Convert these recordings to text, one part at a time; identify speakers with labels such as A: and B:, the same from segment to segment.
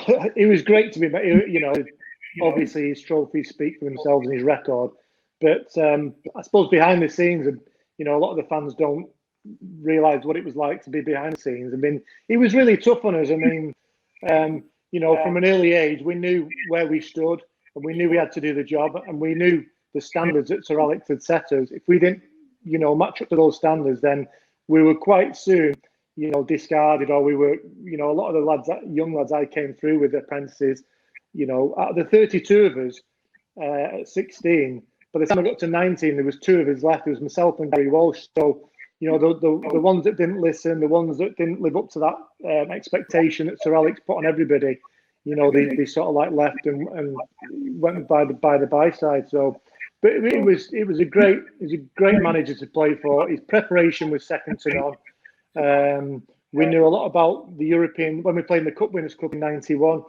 A: it was great to be, you know, obviously his trophies speak for themselves and his record, but I suppose behind the scenes, and you know, a lot of the fans don't realise what it was like to be behind the scenes. I mean, it was really tough on us. I mean, you know, from an early age, we knew where we stood, and we knew we had to do the job, and we knew the standards that Sir Alex had set us. If we didn't, you know, match up to those standards, then we were quite soon, you know, discarded, or we were, you know, a lot of the lads, young lads I came through with apprentices, you know, out of the 32 of us at 16, by the time I got to 19, there was 2 of us left. There was myself and Gary Walsh. So, you know, the ones that didn't listen, the ones that didn't live up to that expectation that Sir Alex put on everybody, you know, they sort of like left and went by the by side. So, but it was a great manager to play for. His preparation was second to none. We knew a lot about the European when we played in the Cup Winners' Cup in '91.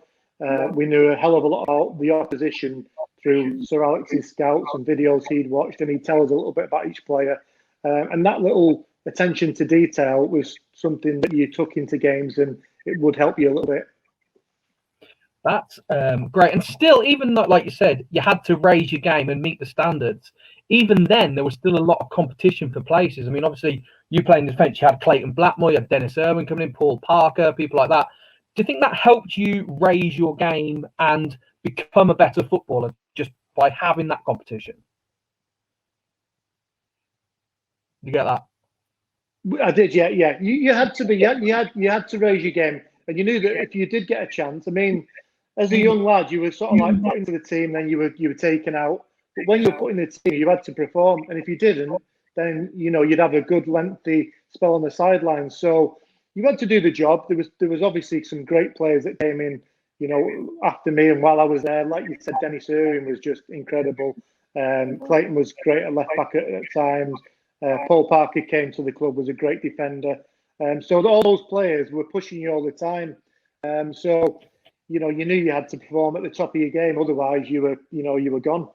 A: We knew a hell of a lot about the opposition through Sir Alex's scouts and videos he'd watched, and he'd tell us a little bit about each player. And that little attention to detail was something that you took into games, and it would help you a little bit.
B: That's great. And still, even though, like you said, you had to raise your game and meet the standards, even then, there was still a lot of competition for places. I mean, obviously, you playing defence, you had Clayton Blackmore, you had Dennis Irwin coming in, Paul Parker, people like that. Do you think that helped you raise your game and become a better footballer just by having that competition? You get that?
A: I did, yeah. You had to be, you had to raise your game, and you knew that if you did get a chance, I mean, as a young lad, you were sort of like put into the team, then you were taken out. But when you were put in the team, you had to perform, and if you didn't, then you know you'd have a good lengthy spell on the sidelines. So you had to do the job. There was obviously some great players that came in, you know, after me and while I was there. Like you said, Dennis Irwin was just incredible. Clayton was great at left back at times. Paul Parker came to the club, was a great defender. So all those players were pushing you all the time. So you know, you knew you had to perform at the top of your game, otherwise you were gone.